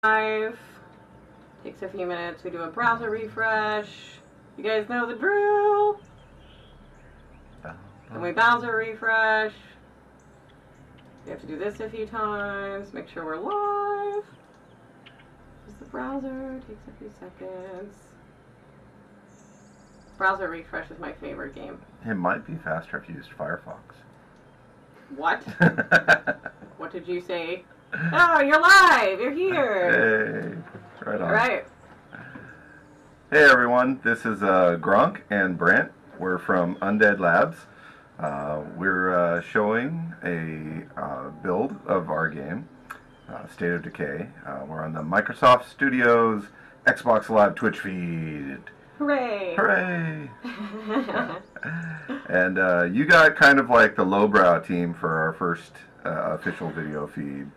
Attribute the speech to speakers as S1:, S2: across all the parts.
S1: live. Takes a few minutes. We do a browser refresh. You guys know the drill. And we browser refresh. We have to do this a few times. Make sure we're live. Use the browser. Takes a few seconds. Browser refresh is my favorite game.
S2: It might be faster if you used Firefox.
S1: What? What did you say? Oh, you're live! You're here!
S2: Hey, right on.
S1: All right.
S2: Hey everyone, this is Gronk and Brent. We're from Undead Labs. We're showing a build of our game, State of Decay. We're on the Microsoft Studios Xbox Live Twitch feed.
S1: Hooray!
S2: Hooray! And you got kind of like the lowbrow team for our first official video feed.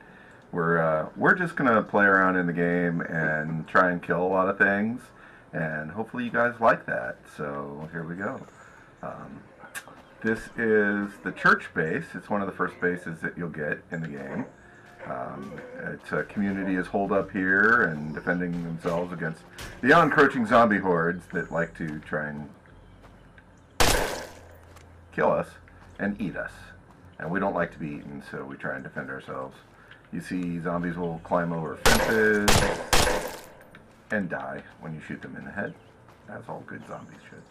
S2: We're just gonna play around in the game and try and kill a lot of things, and hopefully you guys like that. So here we go. This is the church base. It's one of the first bases that you'll get in the game. Its community is holed up here and defending themselves against the encroaching zombie hordes that like to try and kill us and eat us. And we don't like to be eaten, so we try and defend ourselves. You see zombies will climb over fences and die when you shoot them in the head, as all good zombies should.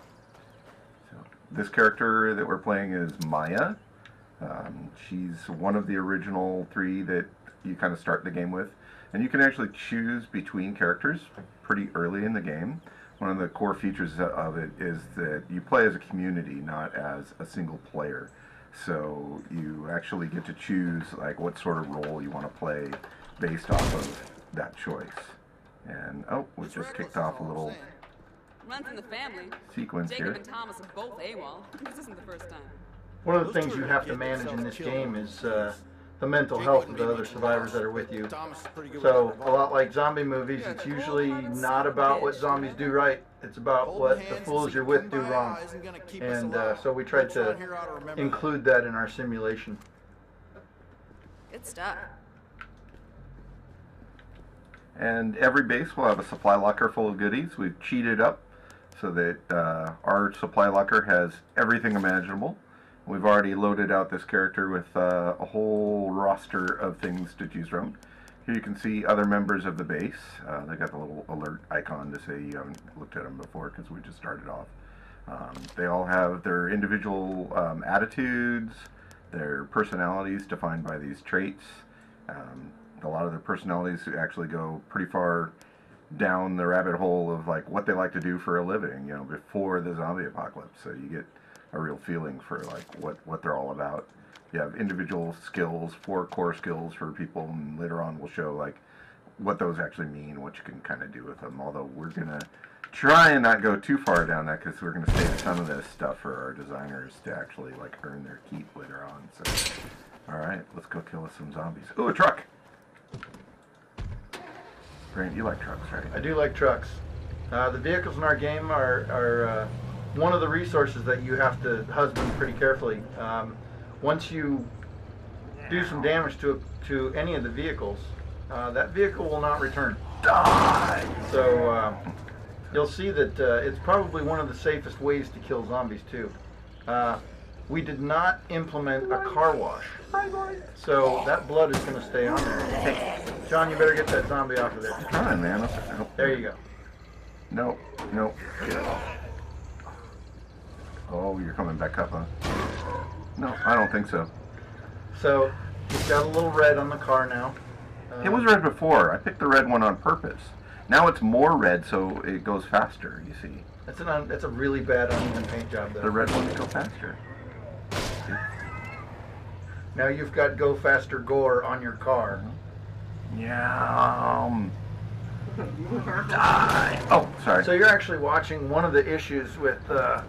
S2: So this character that we're playing is Maya. She's one of the original three that you kind of start the game with. And you can actually choose between characters pretty early in the game. One of the core features of it is that you play as a community, not as a single player. So you actually get to choose like what sort of role you want to play based off of that choice. And oh, we just kicked off a little
S3: runs in the family.
S2: Sequence
S3: Jacob
S2: here.
S3: and Thomas are both AWOL. This isn't the first time.
S4: One of the things you have to manage in this game is the mental health of the other survivors that are with you. So, a lot like zombie movies, it's usually not about what zombies do right. It's about what the fools you're with do wrong. And so we tried to include that in our simulation.
S3: Good stuff.
S2: And every base will have a supply locker full of goodies. We've cheated up so that our supply locker has everything imaginable. We've already loaded out this character with a whole roster of things to choose from. Here you can see other members of the base. They got the little alert icon to say you haven't looked at them before because we just started off. They all have their individual attitudes, their personalities defined by these traits. A lot of their personalities actually go pretty far down the rabbit hole of like what they like to do for a living, you know, before the zombie apocalypse. So you get a real feeling for like what they're all about. You have individual skills, 4 core skills for people, and later on we'll show like what those actually mean, what you can kind of do with them. Although we're gonna try and not go too far down that because we're gonna save some of this stuff for our designers to actually like earn their keep later on. So, all right, let's go kill some zombies. Ooh, a truck! Brent, you like trucks, right?
S4: I do like trucks. The vehicles in our game are one of the resources that you have to husband pretty carefully. Once you do some damage to any of the vehicles, that vehicle will not return.
S2: Die!
S4: So you'll see that it's probably one of the safest ways to kill zombies too. We did not implement a car wash, so that blood is going to stay on there. John, you better get that zombie off of there.
S2: I'm trying, man.
S4: There you go.
S2: No, no. Get it off. Oh, you're coming back up, huh? No, I don't think so.
S4: So, it's got a little red on the car now.
S2: It was red before. I picked the red one on purpose. Now it's more red, so it goes faster, you see.
S4: That's a really bad uneven paint job, though.
S2: The red ones go faster.
S4: Now you've got Go Faster Gore on your car.
S2: Yeah. Die. Oh, sorry.
S4: So you're actually watching one of the issues with the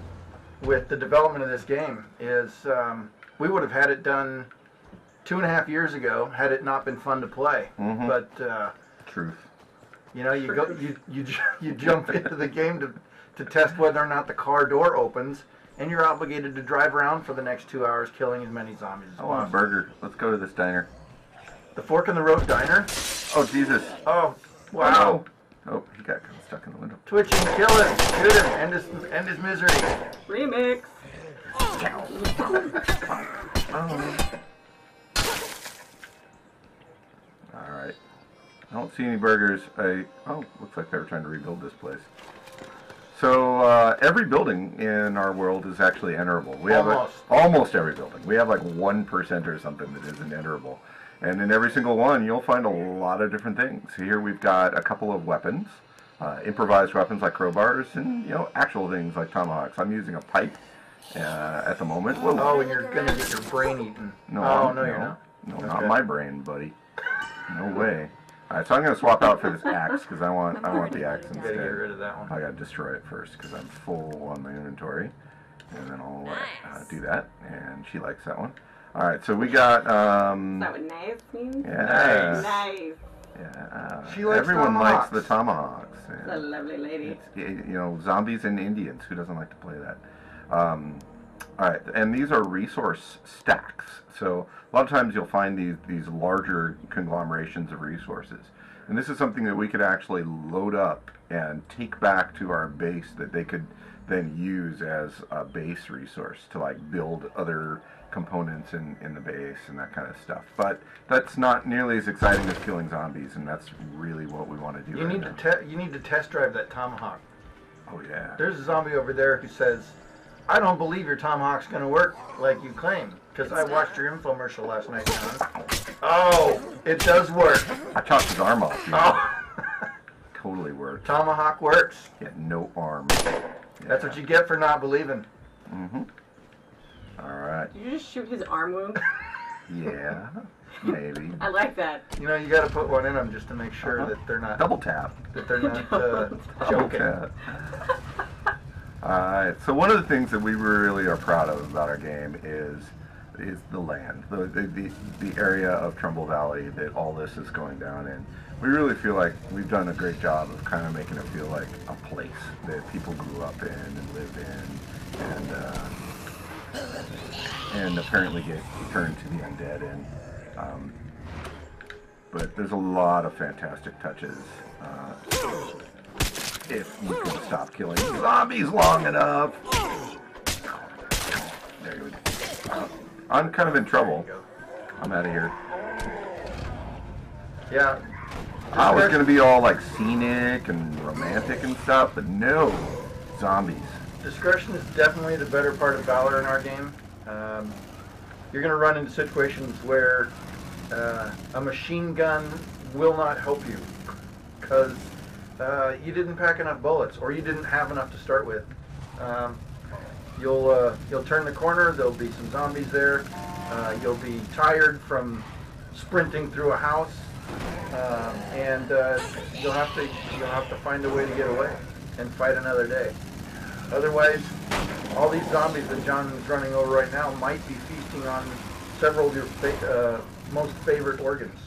S4: development of this game is we would have had it done 2.5 years ago had it not been fun to play.
S2: Mm-hmm.
S4: But
S2: truth.
S4: You know, you jump into the game to test whether or not the car door opens, and you're obligated to drive around for the next 2 hours killing as many zombies as possible.
S2: I want a burger. Let's go to this diner.
S4: The Fork in the Road Diner?
S2: Oh, Jesus.
S4: Oh, Wow.
S2: Oh, he got kind of stuck in the window.
S4: Twitching, kill him, shoot him, end his misery.
S1: Remix.
S2: Alright. I don't see any burgers. Looks like they were trying to rebuild this place. So, every building in our world is actually enterable. We have almost every building. We have like 1% or something that isn't enterable. And in every single one, you'll find a lot of different things. Here we've got a couple of weapons. Improvised weapons like crowbars and, actual things like tomahawks. I'm using a pipe at the moment. Whoa.
S4: Oh, and you're going to get your brain eaten.
S2: No,
S4: no, you're not.
S2: No,
S4: Okay.
S2: not my brain, buddy. No way. Alright, so I'm going to swap out for this axe because I want the axe
S4: You got to get
S2: instead.
S4: rid of that one.
S2: I got to destroy it first because I'm full on my inventory. And then I'll do that. And she likes that one. Alright, so we got...
S1: Is that what nice means?
S2: Yeah.
S1: Nice.
S2: Yeah.
S4: She likes
S2: Everyone likes
S4: tomahawks.
S2: the tomahawks.
S1: It's a lovely lady.
S2: It's, zombies and Indians. Who doesn't like to play that? Alright, and these are resource stacks. So a lot of times you'll find these larger conglomerations of resources. And this is something that we could actually load up and take back to our base that they could then use as a base resource to like build other components in the base and that kind of stuff. But that's not nearly as exciting as killing zombies, and that's really what we want to do.
S4: You need to test drive that tomahawk.
S2: Oh yeah.
S4: There's a zombie over there who says, "I don't believe your tomahawk's going to work like you claim, because I watched your infomercial last night, John." Oh, it does work.
S2: I chopped his arm off.
S4: Oh.
S2: Totally worked.
S4: Tomahawk works.
S2: He had no arm. Yeah.
S4: That's what you get for not believing.
S2: Mm-hmm. Alright.
S1: Did you just shoot his arm wound?
S2: Yeah. Maybe.
S1: I like that.
S4: You know, you got to put one in them just to make sure that they're not
S2: Double tap.
S4: joking.
S2: Double tap. Alright, so one of the things that we really are proud of about our game is the land, the area of Trumbull Valley that all this is going down in. We really feel like we've done a great job of kind of making it feel like a place that people grew up in and live in, and apparently get turned to the undead in. But there's a lot of fantastic touches. If you can stop killing zombies long enough. There you go. I'm kind of in trouble. I'm out of here.
S4: Yeah.
S2: I was going to be all like scenic and romantic and stuff, but no. Zombies.
S4: Discretion is definitely the better part of valor in our game. You're going to run into situations where a machine gun will not help you because you didn't pack enough bullets or you didn't have enough to start with. You'll turn the corner, there'll be some zombies there. You'll be tired from sprinting through a house, and you'll have to find a way to get away and fight another day. Otherwise, all these zombies that John is running over right now might be feasting on several of your most favorite organs.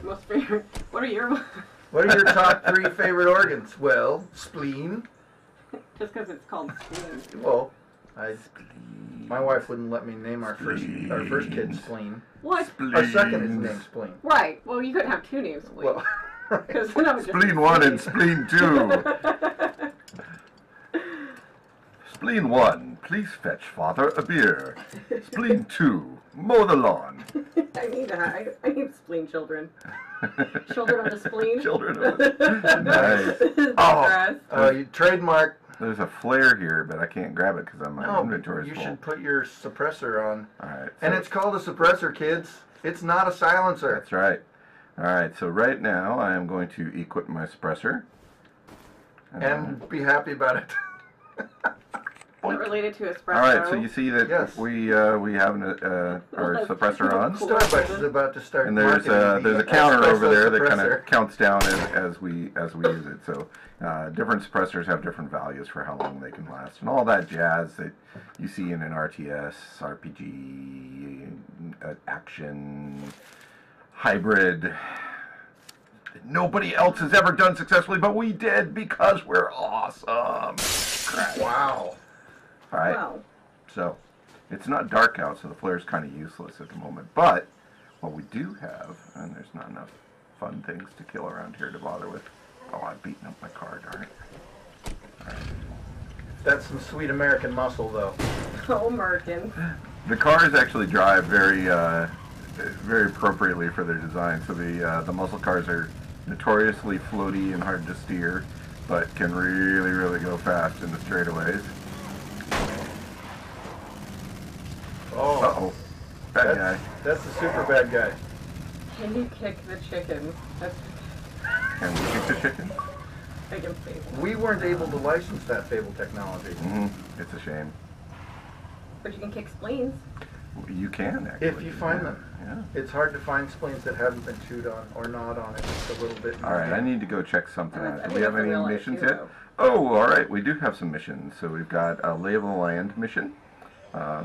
S1: Most favorite? What are your...
S4: What are your top 3 favorite organs? Well, spleen.
S1: Just because it's called spleen.
S4: Well, my wife wouldn't let me name our first kid Spleen.
S1: What?
S4: Our second is named Spleen.
S1: Right. Well, you couldn't have 2 names, Spleen.
S4: Well, right.
S2: Spleen 1 and Spleen 2. Spleen 1, please fetch father a beer. Spleen 2, mow the lawn.
S1: I need spleen children. Children of the spleen.
S2: Children of the Nice.
S4: Oh, you trademark.
S2: There's a flare here, but I can't grab it because my inventory is full.
S4: You should put your suppressor on.
S2: All right.
S4: And it's called a suppressor, kids. It's not a silencer.
S2: That's right. All right, so right now I am going to equip my suppressor.
S4: And be happy about it.
S1: Is it related to espresso?
S2: All right, so you see that
S4: Yes.
S2: we have our suppressor on.
S4: Starbucks is about to start.
S2: And there's a counter over there that kind of counts down as we use it. So different suppressors have different values for how long they can last, and all that jazz that you see in an RTS, RPG, action, hybrid. That nobody else has ever done successfully, but we did because we're awesome. Crap.
S4: Wow.
S2: All right.
S1: Wow.
S2: So it's not dark out, so the flare's kind of useless at the moment. But what we do have, and there's not enough fun things to kill around here to bother with. Oh, I've beaten up my car, darn it. Alright.
S4: That's some sweet American muscle, though.
S1: Oh, American.
S2: The cars actually drive very appropriately for their design. So the muscle cars are notoriously floaty and hard to steer, but can really, really go fast in the straightaways.
S4: Oh.
S2: Uh-oh. Bad guy.
S4: That's the super bad guy.
S1: Can you kick the chicken? That's
S2: Can we kick the chicken?
S1: big and Fable.
S4: We weren't able to license that Fable technology.
S2: Mm-hmm. It's a shame.
S1: But you can kick spleens.
S2: You can, actually.
S4: If you find them.
S2: Yeah.
S4: It's hard to find spleens that haven't been chewed on or not on it just a little bit.
S2: Alright, I need to go check something
S1: I
S2: out.
S1: think
S2: Do we have
S1: that's a
S2: any
S1: real life
S2: missions
S1: too,
S2: yet?
S1: though.
S2: Oh, alright, we do have some missions. So we've got a Lay of the Land mission.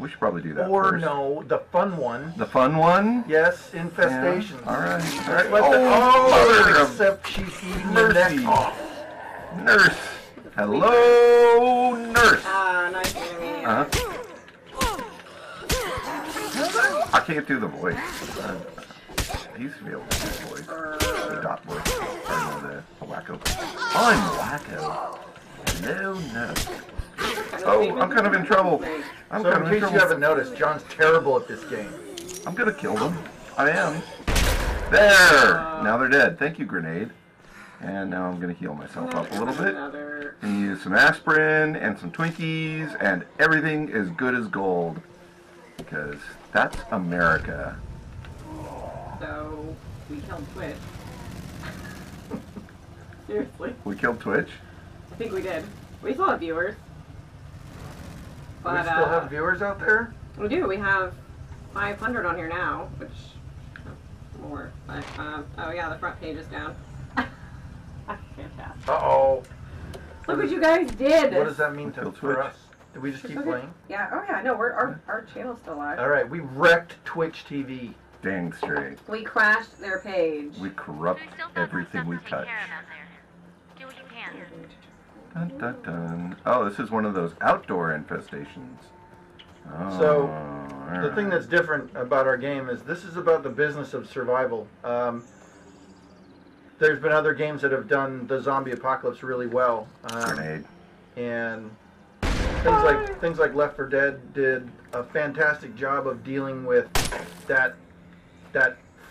S2: We should probably do that
S4: Or
S2: first.
S4: no, the fun one.
S2: The fun one?
S4: Yes, infestations.
S2: Yeah. Alright.
S4: Alright,
S2: Oh,
S4: except she's eating
S2: mercy.
S4: the neck off.
S2: Nurse! Hello, nurse!
S1: Ah, nice meeting you.
S2: Uh-huh. I can't do the voice. I used to be able to do the voice. The dot voice. Or no, the wacko. I'm wacko. Hello, nurse. Oh, I'm kind of in trouble. I'm
S4: So
S2: kind
S4: in
S2: of in
S4: case you
S2: trouble.
S4: haven't noticed, John's terrible at this game.
S2: I'm gonna kill them. I am. There! Now they're dead. Thank you, grenade. And now I'm gonna heal myself up a little bit.
S1: Another.
S2: And use some aspirin and some Twinkies, and everything is good as gold. Because that's America.
S1: So, we killed Twitch. Seriously.
S2: We killed Twitch.
S1: I think we did. We still have viewers. But,
S4: We still have viewers out there?
S1: we do. We have 500 on here now, which more. But oh yeah, the front page is down. Fantastic.
S4: Uh-oh.
S1: Look what you guys did.
S4: What does that mean
S2: Kill
S4: for
S2: Twitch.
S4: us? Did we just keep
S1: Okay.
S4: playing?
S1: Yeah. Oh yeah. No, our channel's still live.
S4: Alright, we wrecked Twitch TV.
S2: Dang straight.
S1: We crashed their page.
S2: We corrupt everything we touch.
S5: Do what you can.
S2: Dun, dun, dun. Oh, this is one of those outdoor infestations. Oh,
S4: So,
S2: all
S4: The thing
S2: right.
S4: that's different about our game is this is about the business of survival. There's been other games that have done the zombie apocalypse really well.
S2: Grenade.
S4: And things like Left 4 Dead did a fantastic job of dealing with that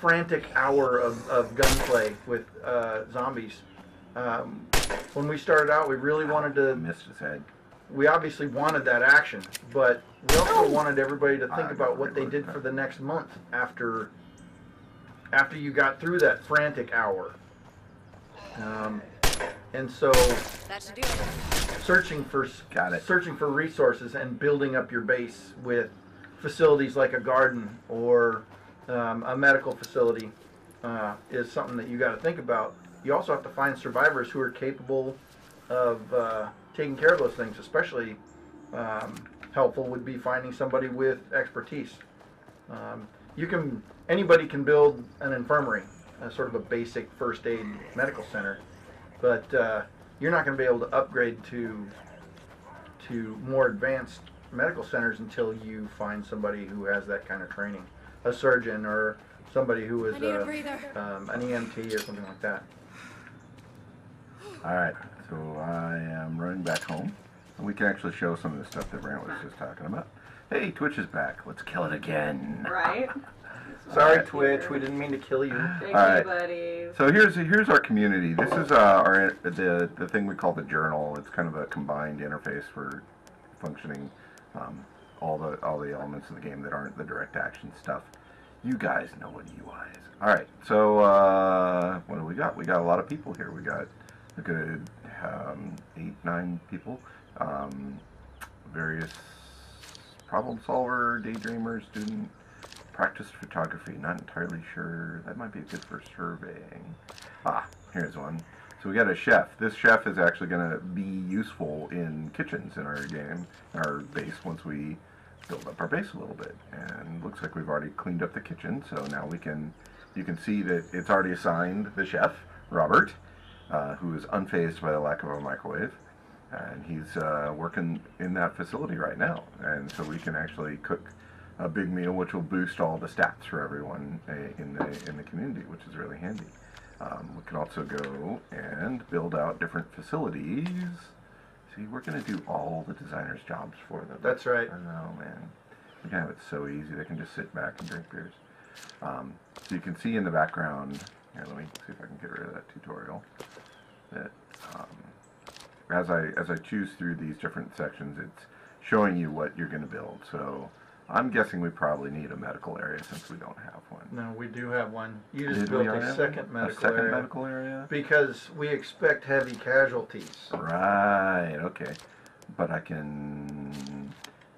S4: frantic hour of gunplay with zombies. When we started out, we really wanted to.
S2: Missed his head.
S4: We obviously wanted that action, but we also wanted everybody to think about what they did for the next month after you got through that frantic hour. And so
S3: That should do it.
S4: searching for resources and building up your base with facilities like a garden or a medical facility is something that you got to think about. You also have to find survivors who are capable of taking care of those things. Especially helpful would be finding somebody with expertise. Anybody can build an infirmary, sort of a basic first aid medical center, but you're not going to be able to upgrade to more advanced medical centers until you find somebody who has that kind of training, a surgeon or somebody who is
S3: I need a breather.
S4: an EMT or something like that.
S2: Alright, so I am running back home. And we can actually show some of the stuff that Brant was just talking about. Hey, Twitch is back. Let's kill it again.
S1: Right.
S4: Sorry,
S2: Alright.
S4: Twitch, we didn't mean to kill you.
S1: Thank
S2: All
S1: you,
S2: right.
S1: buddies.
S2: So here's our community. This is the thing we call the journal. It's kind of a combined interface for functioning all the elements of the game that aren't the direct action stuff. You guys know what UI is. All right. So what do we got? We got a lot of people here. We got a good 8-9 people. Various problem solver, daydreamer, student. Practiced photography, not entirely sure. That might be good for surveying. Ah, here's one. So we got a chef. This chef is actually going to be useful in kitchens in our game, our base, once we build up our base a little bit. And looks like we've already cleaned up the kitchen, so now you can see that it's already assigned the chef, Robert, who is unfazed by the lack of a microwave. And he's working in that facility right now. And so we can actually cook a big meal, which will boost all the stats for everyone in the community, which is really handy. We can also go and build out different facilities. See, we're going to do all the designers' jobs for them.
S4: That's right.
S2: I know, man. We can have it so easy. They can just sit back and drink beers. So you can see in the background, here, let me see if I can get rid of that tutorial, that as I choose through these different sections, it's showing you what you're going to build. So I'm guessing we probably need a medical area since we don't have one.
S4: No, we do have one. You just
S2: Did
S4: built
S2: we already
S4: a
S2: have
S4: second
S2: one?
S4: medical
S2: A second
S4: area.
S2: medical area?
S4: Because we expect heavy casualties.
S2: Right, okay. But I can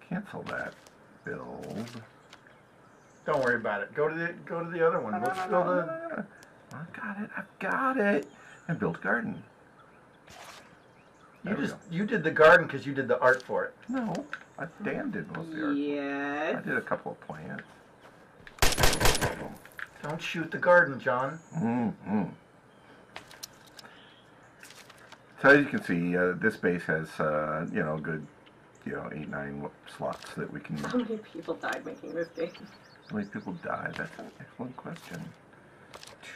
S2: cancel that build.
S4: Don't worry about it. Go to the other one. Let's build a.
S2: I've got it. And build a garden.
S4: You did the garden because you did the art for it.
S2: No, Dan did most of the art.
S1: Yes.
S2: I did a couple of plants.
S4: Don't shoot the garden, John.
S2: Mm-hmm. So as you can see, this base has good 8-9 slots that we can.
S1: How many people died making this game?
S2: How many people died? That's an excellent question.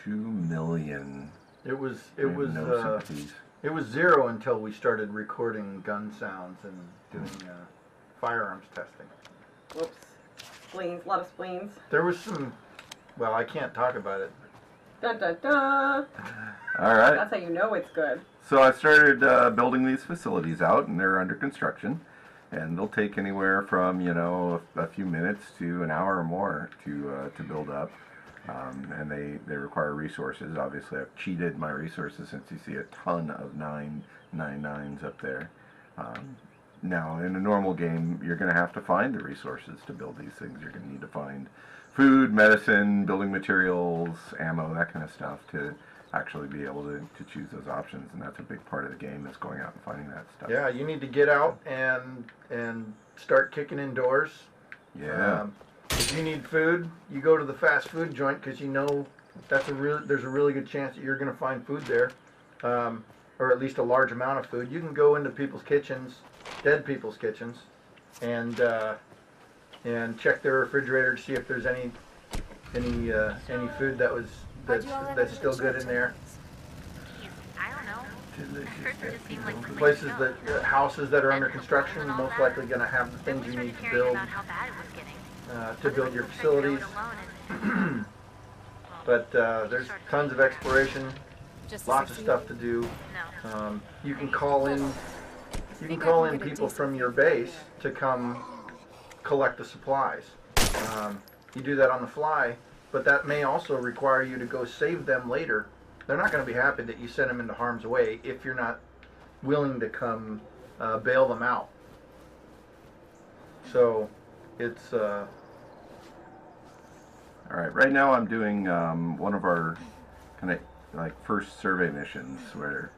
S2: 2 million.
S4: It was
S2: No sympathies.
S4: it was 0 until we started recording gun sounds and doing firearms testing.
S1: Whoops. Spleens. A lot of spleens.
S4: There was some. Well, I can't talk about it.
S1: Dun dun dun.
S2: All right.
S1: That's how you know it's good.
S2: So I started building these facilities out, and they're under construction, and they'll take anywhere from a few minutes to an hour or more to build up, and they require resources. Obviously, I've cheated my resources since you see a ton of 999s up there. Now, in a normal game, you're going to have to find the resources to build these things. You're going to need to find food, medicine, building materials, ammo, that kind of stuff to actually be able to choose those options, and that's a big part of the game, is going out and finding that stuff.
S4: Yeah, you need to get out and start kicking in doors.
S2: Yeah.
S4: If you need food, you go to the fast food joint because you know there's a really good chance that you're going to find food there, or at least a large amount of food. You can go into people's kitchens, dead people's kitchens, and check their refrigerator to see if there's any food that's still good in there.
S5: Geez, I don't know. At first it just seemed like
S4: Places houses that are under construction, most likely going to have the things you need to build
S5: about how bad it was getting.
S4: to build your facilities. But there's tons of exploration, lots of stuff to do. You can call in people from your base to come collect the supplies. You do that on the fly, but that may also require you to go save them later. They're not going to be happy that you send them into harm's way if you're not willing to come bail them out. So it's
S2: All right. Right now, I'm doing one of our kind of like first survey missions where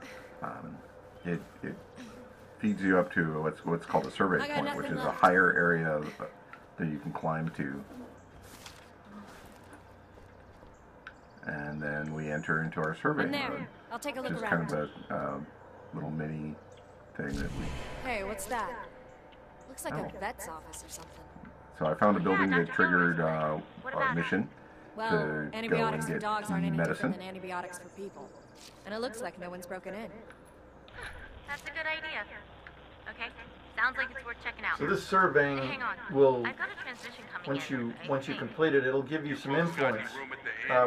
S2: it feeds you up to what's called a survey point, which is a higher area that you can climb to. And then we enter into our survey mode.
S3: I'll take a look
S2: Just
S3: around.
S2: kind of a little mini thing that we.
S3: Hey, what's that? Looks like
S2: Oh.
S3: a vet's office or something.
S2: So I found a building that triggered a mission
S3: Well,
S2: to go and
S3: antibiotics for
S2: get
S3: dogs aren't any
S2: medicine.
S3: different than antibiotics for people. And it looks like no one's broken in.
S5: That's a good idea. Okay, sounds like it's worth checking out.
S4: so this surveying
S5: Hang on.
S4: will,
S5: I've got a transition coming
S4: once you complete it, it'll give you some influence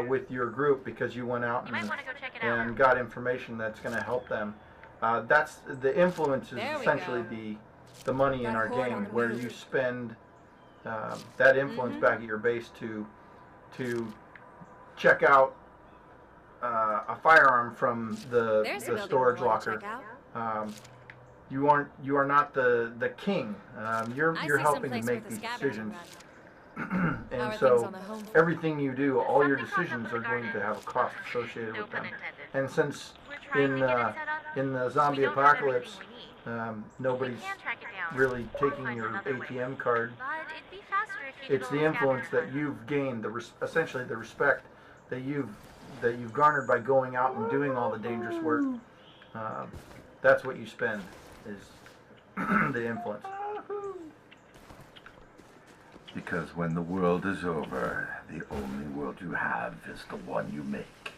S4: with your group because you went out
S5: You might want to go check it out.
S4: and got information that's going to help them. That's the influence is
S3: There we
S4: essentially
S3: go.
S4: the money in
S3: That
S4: our
S3: horde
S4: game,
S3: on the
S4: where
S3: move.
S4: you spend that influence back at your base to check out a firearm from the
S3: There's a building
S4: storage
S3: we'll want to
S4: locker.
S3: check out.
S4: You are not the king. You're
S3: I see
S4: helping to
S3: someplace
S4: make
S3: with a
S4: these
S3: scavenger
S4: decisions.
S3: run. How are
S4: And
S3: things
S4: so
S3: on the home front?
S4: everything you do, all your
S5: Something popped up
S4: decisions
S5: in
S4: are
S5: the
S4: going to
S5: garden.
S4: have a cost associated
S5: No
S4: with
S5: pun
S4: them.
S5: intended.
S4: And since
S5: We're trying
S4: in
S5: to get it set up.
S4: in the
S5: We
S4: zombie
S5: don't have
S4: apocalypse,
S5: everything we need.
S4: nobody's
S5: We can track it down.
S4: really
S5: Or
S4: taking
S5: find
S4: your
S5: another way.
S4: ATM card.
S5: But it'd be faster if you
S4: It's
S5: did
S4: the
S5: all
S4: influence that
S5: scavenger
S4: you've gained, essentially the respect that you've garnered by going out and doing all the dangerous work. That's what you spend, is the influence.
S2: Because when the world is over, the only world you have is the one you make.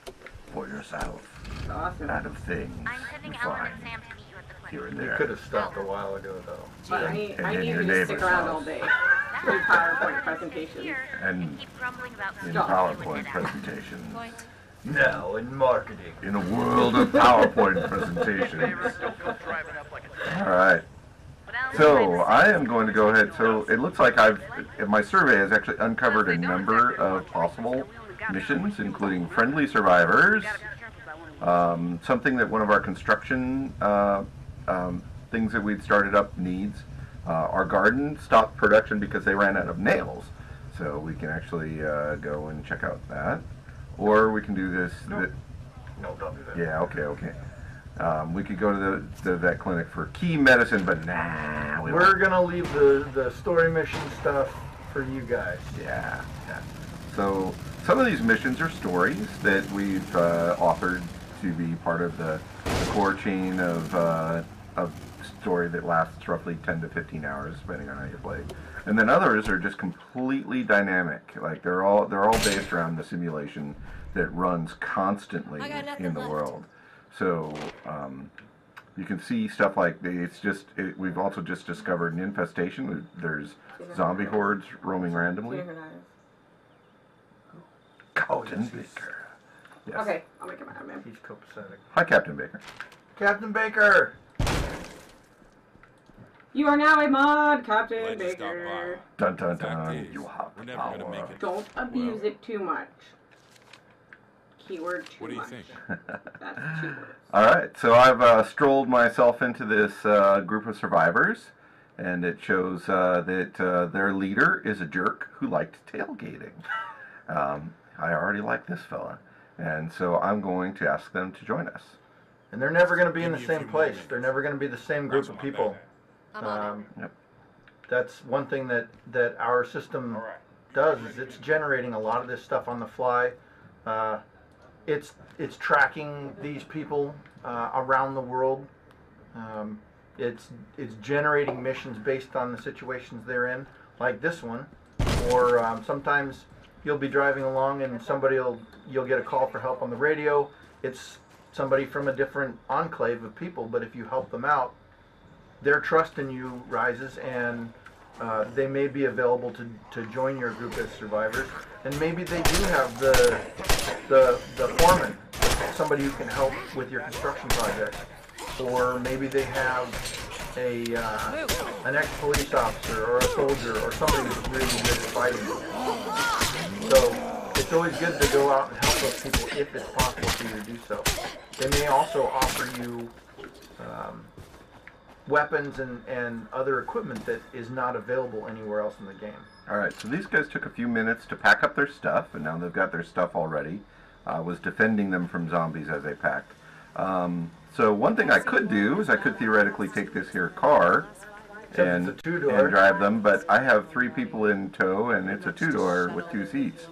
S2: for yourself
S1: Awesome.
S2: out of things
S5: I'm
S2: you
S5: sending Alan
S2: find
S5: and Sam to meet you at the clinic.
S2: here and
S4: You
S2: there.
S4: could have stopped a while ago, though.
S1: But
S2: And
S1: I
S2: in
S1: need
S2: your
S1: you to stick
S2: neighbor's
S1: around
S2: house.
S1: all day. Do PowerPoint presentations.
S5: Here,
S2: And
S5: keep grumbling about
S2: in
S1: Stop.
S2: PowerPoint presentations.
S3: Point.
S4: Now in marketing.
S2: In a world of PowerPoint presentations. Alright. So, I am going to go ahead. So, it looks like my survey has actually uncovered a number of possible missions, including friendly survivors, something that one of our construction things that we'd started up needs. Our garden stopped production because they ran out of nails. So, we can actually go and check out that. Or we can do this.
S4: No, don't do that.
S2: Yeah, okay. We could go to the vet clinic for key medicine, but nah.
S4: We're going to leave the story mission stuff for you guys.
S2: Yeah. So some of these missions are stories that we've authored to be part of the core chain of story that lasts roughly 10 to 15 hours, depending on how you play. And then others are just completely dynamic. Like they're all based around the simulation that runs constantly
S3: I got nothing
S2: in the
S3: left.
S2: world. So you can see stuff like we've also just discovered an infestation. There's zombie hordes roaming randomly. Captain Baker. Yes.
S1: Okay, I'll make him admin.
S4: He's copacetic.
S2: Hi, Captain Baker.
S4: Captain Baker!
S1: You are now a mod, Captain
S6: Glad you stopped
S1: Baker.
S2: Dun dun
S6: Fact
S2: dun.
S6: is,
S2: You have
S6: we're
S2: the
S6: never gonna
S2: power.
S6: make it.
S1: Don't abuse it too much. Keyword too
S6: What do you
S1: much.
S6: think?
S1: That's 2 words.
S2: All right, so I've strolled myself into this group of survivors, and it shows that their leader is a jerk who liked tailgating. I already like this fella, and so I'm going to ask them to join us.
S4: And they're never going to be in
S6: Give
S4: the
S6: me a
S4: same
S6: few
S4: place.
S6: moments.
S4: They're never going to be the same group of people.
S3: I'm on it.
S2: Yep.
S4: That's one thing that our system does, is it's generating a lot of this stuff on the fly. It's tracking these people around the world. It's generating missions based on the situations they're in, like this one. Or sometimes you'll be driving along and you'll get a call for help on the radio. It's somebody from a different enclave of people, but if you help them out, their trust in you rises, and they may be available to join your group as survivors. And maybe they do have the foreman, somebody who can help with your construction project, or maybe they have an ex-police officer or a soldier or somebody who's really good at fighting. So it's always good to go out and help those people if it's possible for you to do so. They may also offer you weapons and other equipment that is not available anywhere else in the game.
S2: All right, so these guys took a few minutes to pack up their stuff, and now they've got their stuff already. I was defending them from zombies as they packed. So one thing I could do is I could theoretically take this here car and
S4: it's a two-door.
S2: drive them, but I have 3 people in tow, and it's a 2-door with 2 seats.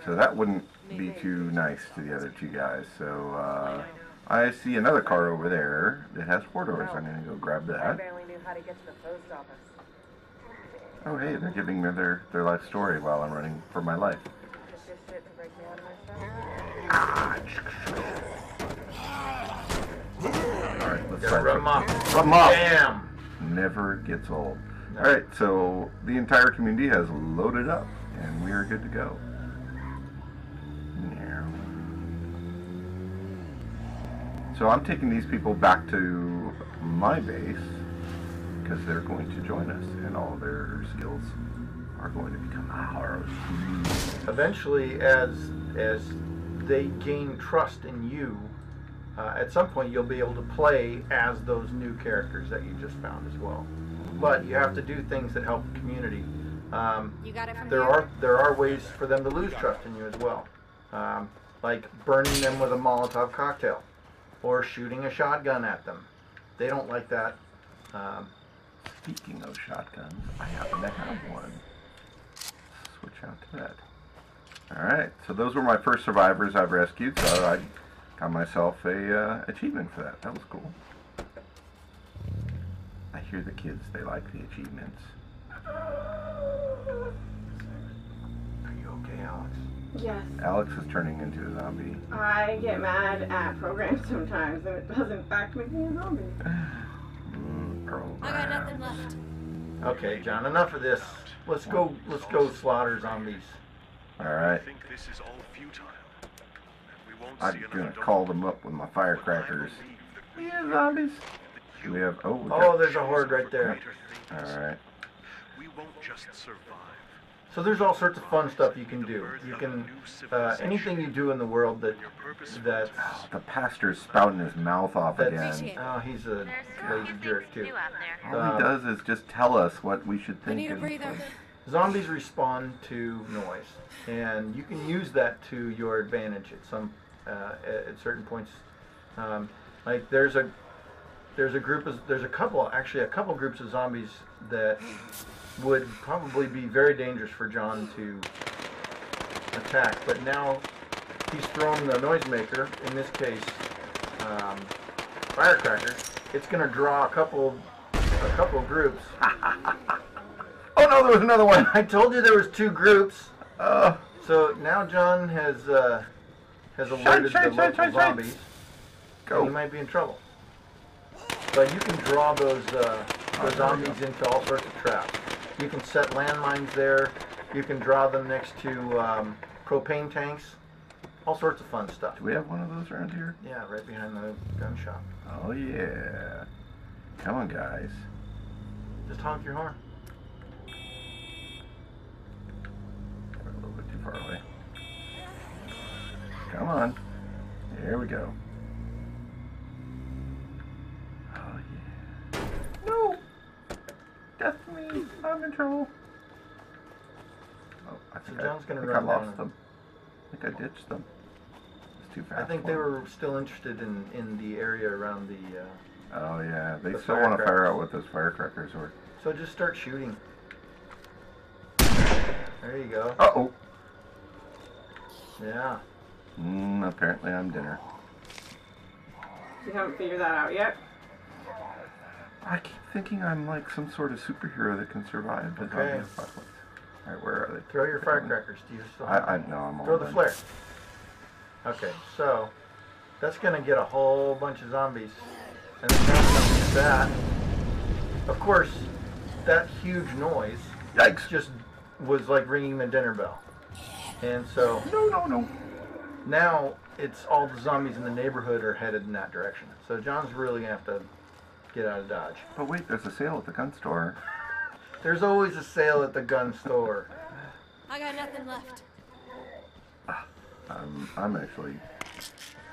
S2: So that wouldn't be too nice to the other 2 guys. So I see another car over there that has 4 doors. I'm going to go grab that.
S7: barely knew how to get to the post office.
S2: Oh, hey, they're giving me their life story while I'm running for my life.
S7: Just your shit to break me out of my stuff.
S2: All right, let's
S4: Gotta
S2: try
S4: rub 'em off.
S2: Rub 'em off.
S4: Bam!
S2: Never gets old. All right, so the entire community has loaded up, and we are good to go. So I'm taking these people back to my base because they're going to join us, and all their skills are going to become ours.
S4: Eventually, as they gain trust in you, at some point you'll be able to play as those new characters that you just found as well. But you have to do things that help the community.
S3: You got it from
S4: There
S3: here?
S4: are ways for them to lose trust in you as well, like burning them with a Molotov cocktail, or shooting a shotgun at them. They don't like that.
S2: Speaking of shotguns, I happen to have one. Switch out to that. Alright, so those were my first survivors I've rescued, so I got myself a achievement for that. That was cool. I hear the kids, they like the achievements.
S4: Are you okay, Alex?
S1: Yes.
S2: Alex is turning into a zombie.
S1: I get mad at programs sometimes, and it does in fact make me a zombie.
S3: I got nothing left.
S4: Okay, John, enough of this. Let's go slaughter zombies.
S2: Alright.
S6: I think this is all futile. We won't
S2: I'm
S6: see
S2: gonna
S6: another
S2: call
S6: dawn.
S2: them up with my firecrackers. Yeah, zombies. Do we have... Oh,
S4: Oh, there's a horde right there.
S2: Alright.
S6: We won't just survive.
S4: So there's all sorts of fun stuff you can do. You can anything you do in the world that
S2: Oh, the pastor's spouting his mouth off
S4: That's-
S2: again.
S4: oh, he's a
S5: There's a
S4: lazy
S5: few
S4: jerk
S5: things to
S4: too.
S5: do out there.
S2: All he does is just tell us what we should
S3: I
S2: think.
S3: need a
S2: and-
S3: breather.
S4: Zombies respond to noise, and you can use that to your advantage at some at certain points. Like there's a couple groups of zombies that would probably be very dangerous for John to attack. But now he's thrown the noisemaker, in this case firecracker. It's going to draw a couple groups.
S2: Oh no, there was another one.
S4: I told you there was two groups. So now John has alerted the local zombies.
S2: Go.
S4: And he might be in trouble. But you can draw those zombies into all sorts of traps. You can set landmines there. You can draw them next to propane tanks. All sorts of fun stuff.
S2: Do we have one of those around here?
S4: Yeah, right behind the gun shop.
S2: Oh yeah. Come on, guys.
S4: Just honk your horn.
S2: We're a little bit too far away. Come on. Here we go. Oh yeah. No! That's me. I'm in trouble. Oh, I think,
S4: So John's gonna
S2: I
S4: run
S2: lost
S4: down.
S2: them. I think I ditched them. It's too fast.
S4: I think
S2: for
S4: they
S2: them.
S4: were still interested in the area around the...
S2: Oh yeah, they
S4: the
S2: still want to fire
S4: firecrackers.
S2: out what those firecrackers were.
S4: So just start shooting. There you go.
S2: Uh-oh.
S4: Yeah.
S2: Apparently I'm dinner.
S1: You haven't figured that out yet?
S2: I keep thinking I'm like some sort of superhero that can survive the
S4: Okay.
S2: zombie apocalypse. Alright, where are they?
S4: Throw your firecrackers. Do you still have
S2: I know I'm all
S4: Throw the
S2: done.
S4: flare. Okay, so that's gonna get a whole bunch of zombies. And then after that, of course, that huge noise
S2: Yikes!
S4: just was like ringing the dinner bell. And so
S2: No.
S4: now it's all the zombies in the neighborhood are headed in that direction. So John's really gonna have to get out of Dodge.
S2: But wait, there's a sale at the gun store.
S4: There's always a sale at the gun store.
S3: I got nothing left.
S2: I'm actually...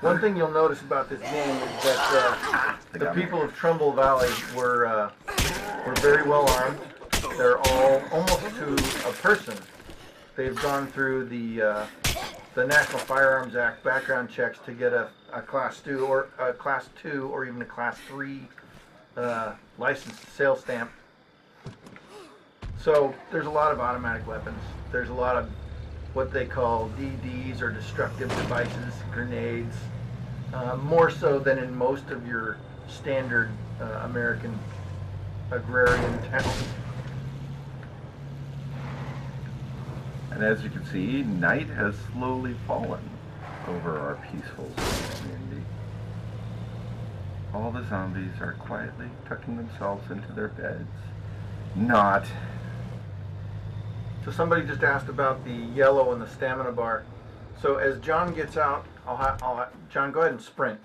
S4: One thing you'll notice about this game is that
S2: They
S4: the
S2: got me.
S4: people of Trumbull Valley were very well armed. They're all almost to a person. They've gone through the National Firearms Act background checks to get a Class 2 or even a Class 3 licensed sales stamp. So there's a lot of automatic weapons. There's a lot of what they call DDs or destructive devices, grenades, more so than in most of your standard American agrarian towns.
S2: And as you can see, night has slowly fallen over our peaceful community. All the zombies are quietly tucking themselves into their beds. Not.
S4: So somebody just asked about the yellow and the stamina bar. So as John gets out, John, go ahead and sprint.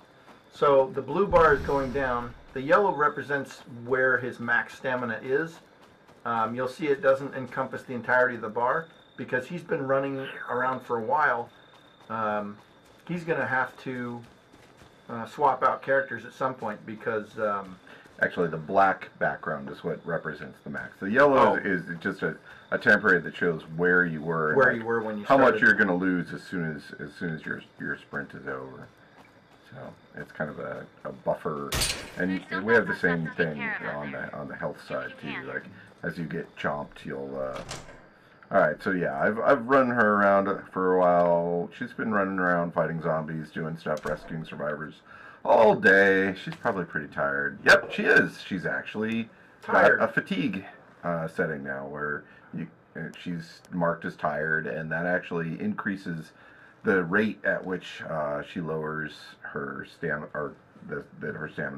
S4: So the blue bar is going down. The yellow represents where his max stamina is. You'll see it doesn't encompass the entirety of the bar because he's been running around for a while. He's going to have to swap out characters at some point because
S2: Actually, the black background is what represents the max. The yellow is just a temporary that shows where you were.
S4: where
S2: and,
S4: you were when you
S2: how
S4: started.
S2: much you're going to lose as soon as your sprint is over. So it's kind of a buffer, and we have the same thing on the health side too. Like as you get chomped, you'll. All right, so yeah, I've run her around for a while. She's been running around fighting zombies, doing stuff, rescuing survivors all day. She's probably pretty tired. Yep, she is. She's actually
S4: Tired.
S2: got a fatigue setting now, where she's marked as tired, and that actually increases the rate at which she lowers her stamina, or that her stamina